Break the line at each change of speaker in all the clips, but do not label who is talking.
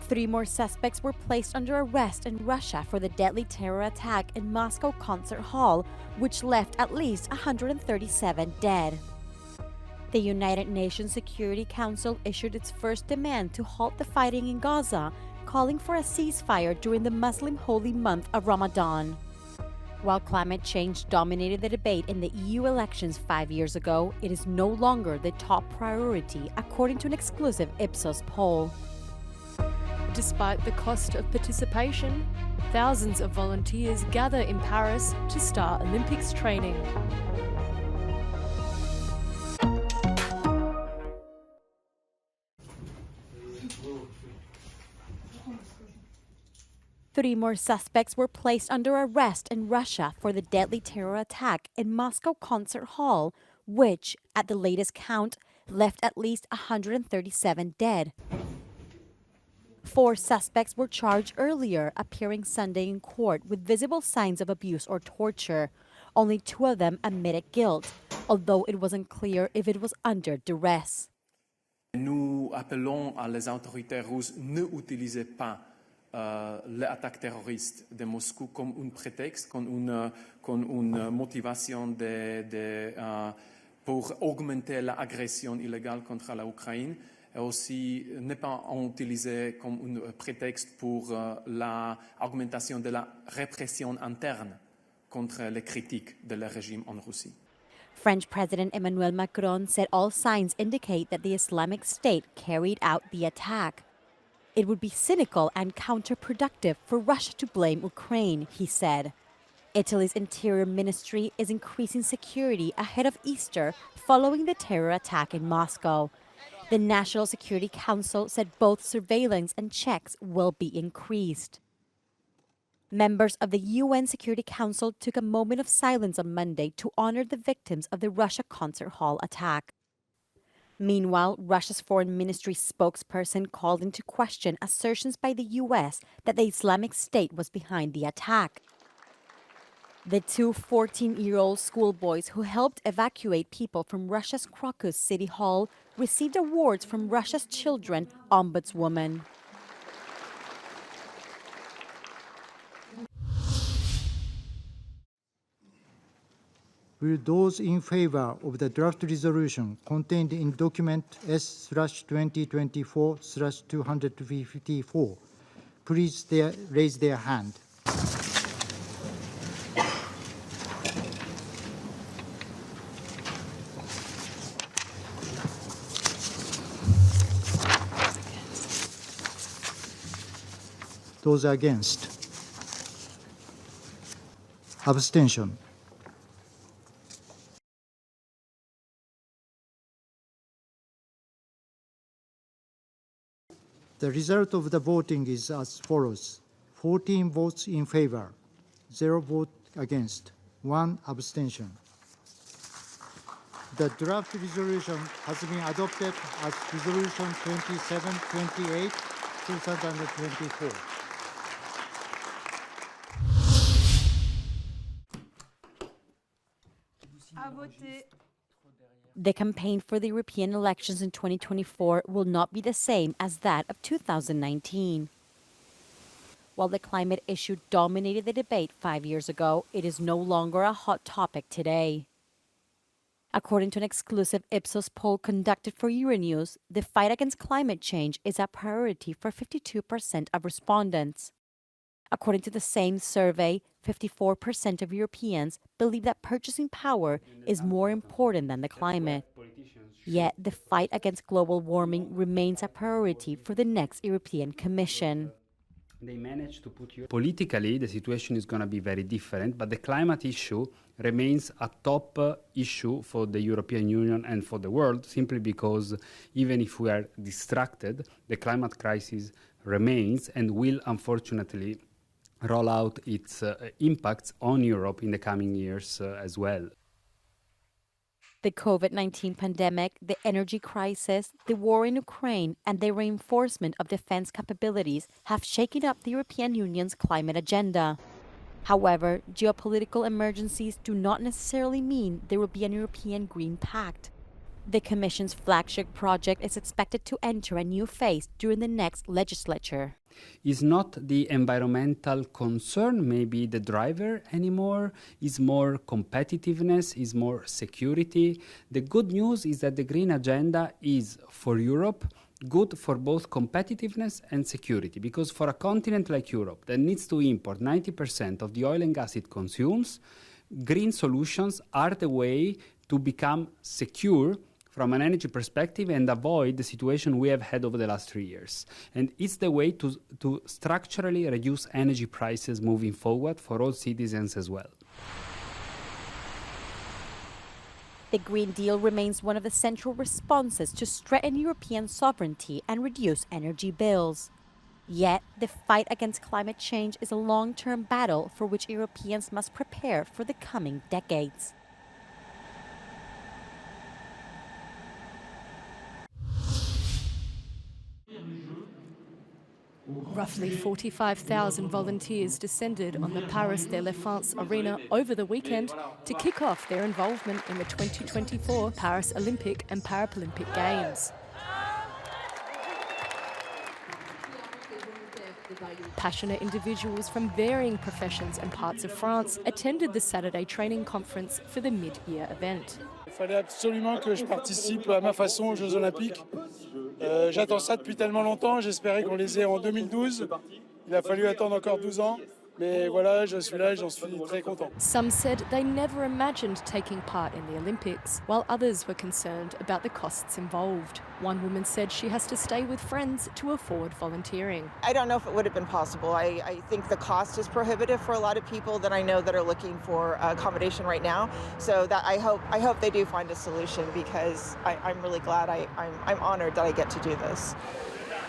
3 more suspects were placed under arrest in Russia for the deadly terror attack in Moscow concert hall, which left at least 137 dead. The United Nations Security Council issued its first demand to halt the fighting in Gaza, calling for a ceasefire during the Muslim holy month of Ramadan. While climate change dominated the debate in the EU elections 5 years ago, it is no longer the top priority, according to an exclusive Ipsos poll.
Despite the cost of participation, thousands of volunteers gather in Paris to start Olympics training.
Three more suspects were placed under arrest in Russia for the deadly terror attack in Moscow concert hall, which, at the latest count, left at least 137 dead. 4 suspects were charged earlier, appearing Sunday in court with visible signs of abuse or torture. Only 2 of them admitted guilt, although it wasn't clear if it was under duress.
Nous appelons à les autorités russes ne utilisez pas l'attaque terroriste de Moscou comme un prétexte, comme une motivation pour augmenter l'agression illégale contre l'Ukraine, et aussi ne pas en utiliser comme un prétexte pour l'augmentation de la répression interne contre les critiques de le régime en Russie.
French President Emmanuel Macron said all signs indicate that the Islamic State carried out the attack. It would be cynical and counterproductive for Russia to blame Ukraine, he said. Italy's Interior Ministry is increasing security ahead of Easter following the terror attack in Moscow. The National Security Council said both surveillance and checks will be increased. Members of the UN Security Council took a moment of silence on Monday to honor the victims of the Russia concert hall attack. Meanwhile, Russia's foreign ministry spokesperson called into question assertions by the U.S. that the Islamic State was behind the attack. The 2 14-year-old schoolboys who helped evacuate people from Russia's Crocus City Hall received awards from Russia's Children Ombudswoman.
Will those in favor of the draft resolution contained in document S/2024/254 please raise their hand? Those against? Abstention. The result of the voting is as follows: 14 votes in favor, 0 vote against, 1 abstention. The draft resolution has been adopted as Resolution 2728, 2024.
The campaign for the European elections in 2024 will not be the same as that of 2019. While the climate issue dominated the debate 5 years ago, it is no longer a hot topic today. According to an exclusive Ipsos poll conducted for Euronews, the fight against climate change is a priority for 52% of respondents. According to the same survey, 54% of Europeans believe that purchasing power is more important than the climate. Yet, the fight against global warming remains a priority for the next European Commission.
They managed to put politically, the situation is going to be very different, but the climate issue remains a top issue for the European Union and for the world, simply because even if we are distracted, the climate crisis remains and will unfortunately roll out its impacts on Europe in the coming years as well.
The COVID-19 pandemic, the energy crisis, the war in Ukraine, and the reinforcement of defense capabilities have shaken up the European Union's climate agenda. However, geopolitical emergencies do not necessarily mean there will be an European Green Pact. The Commission's flagship project is expected to enter a new phase during the next legislature.
Is not the environmental concern maybe the driver anymore? Is more competitiveness, is more security? The good news is that the green agenda is, for Europe, good for both competitiveness and security, because for a continent like Europe that needs to import 90% of the oil and gas it consumes, green solutions are the way to become secure from an energy perspective and avoid the situation we have had over the last 3 years. And it's the way to structurally reduce energy prices moving forward for all citizens as well.
The Green Deal remains one of the central responses to strengthen European sovereignty and reduce energy bills. Yet, the fight against climate change is a long-term battle for which Europeans must prepare for the coming decades.
Roughly 45,000 volunteers descended on the Paris de la France arena over the weekend to kick off their involvement in the 2024 Paris Olympic and Paralympic Games. Passionate individuals from varying professions and parts of France attended the Saturday training conference for the mid-year event.
Il fallait absolument que je participe à ma façon aux Jeux Olympiques. J'attends ça depuis tellement longtemps, j'espérais qu'on les ait en 2012. Il a fallu attendre encore 12 ans. Mais voilà, je suis là et j'en suis très content.
Some said they never imagined taking part in the Olympics, while others were concerned about the costs involved. One woman said she has to stay with friends to afford volunteering.
I don't know if it would have been possible. I think the cost is prohibitive for a lot of people that I know that are looking for accommodation right now. So that I hope they do find a solution, because I'm really glad I'm honored that I get to do this.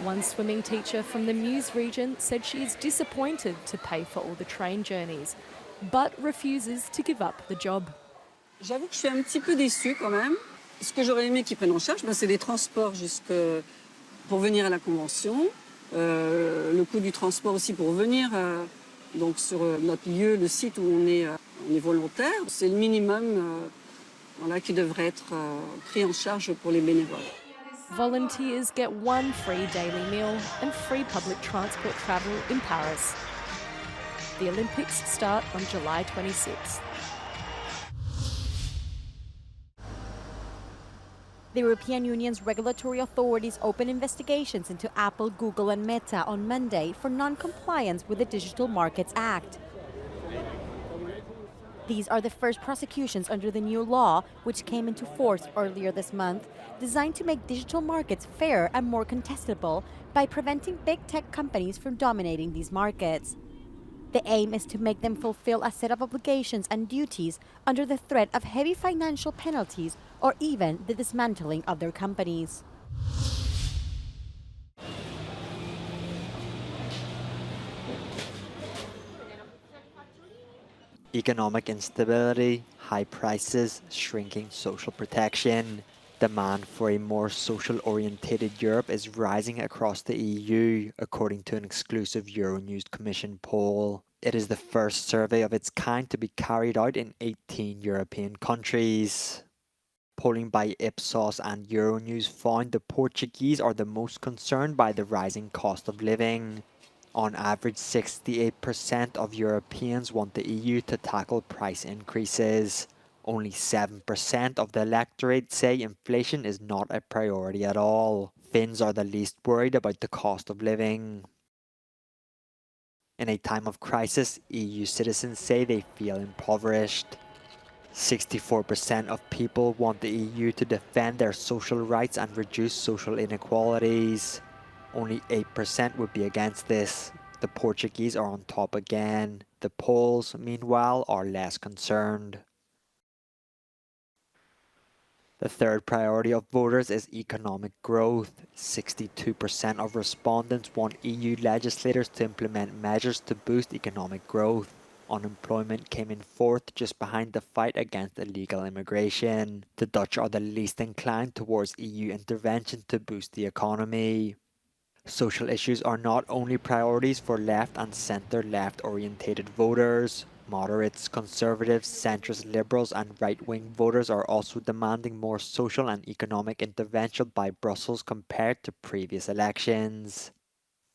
One swimming teacher from the Meuse region said she is disappointed to pay for all the train journeys, but refuses to give up the job.
J'avoue que je suis un petit peu déçue quand même. Ce que j'aurais aimé qu'ils prennent en charge, c'est les transports pour venir à la convention, le coût du transport aussi pour venir donc sur notre lieu, le site où on est volontaire. C'est le minimum qui devrait être pris en charge pour les bénévoles.
Volunteers get one free daily meal and free public transport travel in Paris. The Olympics start on July 26th.
The European Union's regulatory authorities opened investigations into Apple, Google and Meta on Monday for non-compliance with the Digital Markets Act. These are the first prosecutions under the new law, which came into force earlier this month, designed to make digital markets fairer and more contestable by preventing big tech companies from dominating these markets. The aim is to make them fulfill a set of obligations and duties under the threat of heavy financial penalties or even the dismantling of their companies.
Economic instability, high prices, shrinking social protection. Demand for a more social-orientated Europe is rising across the EU, according to an exclusive Euronews Commission poll. It is the first survey of its kind to be carried out in 18 European countries. Polling by Ipsos and Euronews found the Portuguese are the most concerned by the rising cost of living. On average, 68% of Europeans want the EU to tackle price increases. Only 7% of the electorate say inflation is not a priority at all. Finns are the least worried about the cost of living. In a time of crisis, EU citizens say they feel impoverished. 64% of people want the EU to defend their social rights and reduce social inequalities. Only 8% would be against this. The Portuguese are on top again. The Poles, meanwhile, are less concerned. The third priority of voters is economic growth. 62% of respondents want EU legislators to implement measures to boost economic growth. Unemployment came in fourth, just behind the fight against illegal immigration. The Dutch are the least inclined towards EU intervention to boost the economy. Social issues are not only priorities for left and centre-left orientated voters. Moderates, conservatives, centrist liberals, and right-wing voters are also demanding more social and economic intervention by Brussels compared to previous elections.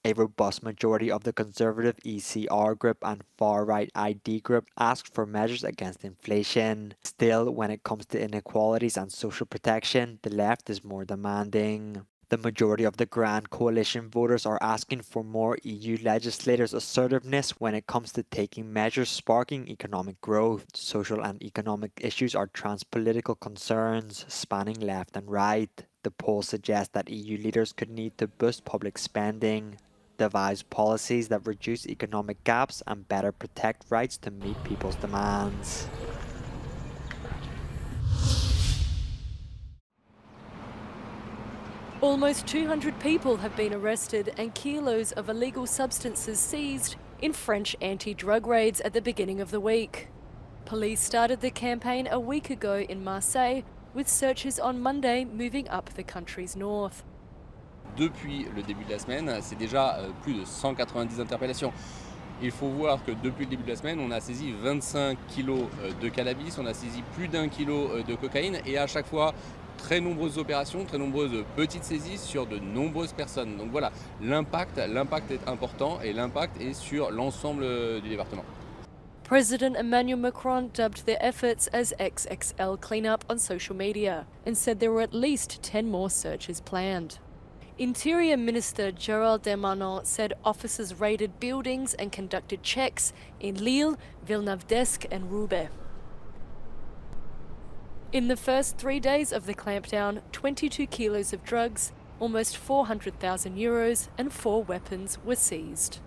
A robust majority of the conservative ECR group and far-right ID group asked for measures against inflation. Still, when it comes to inequalities and social protection, the left is more demanding. The majority of the Grand Coalition voters are asking for more EU legislators' assertiveness when it comes to taking measures sparking economic growth. Social and economic issues are transpolitical concerns, spanning left and right. The polls suggest that EU leaders could need to boost public spending, devise policies that reduce economic gaps, and better protect rights to meet people's demands.
Almost 200 people have been arrested and kilos of illegal substances seized in French anti-drug raids at the beginning of the week. Police started the campaign a week ago in Marseille, with searches on Monday moving up the country's north.
Depuis le début de la semaine, c'est déjà plus de 190 interpellations. Il faut voir que depuis le début de la semaine, on a saisi 25 kilos de cannabis, on a saisi plus d'1 kilo de cocaïne et à chaque fois, très nombreuses opérations, très nombreuses petites saisies sur de nombreuses personnes. Donc voilà, l'impact est important et l'impact est sur l'ensemble du département.
President Emmanuel Macron dubbed their efforts as XXL cleanup on social media and said there were at least 10 more searches planned. Interior Minister Gérald Darmanin said officers raided buildings and conducted checks in Lille, Villeneuve-d'Ascq and Roubaix. In the first 3 days of the clampdown, 22 kilos of drugs, almost €400,000 and 4 weapons were seized.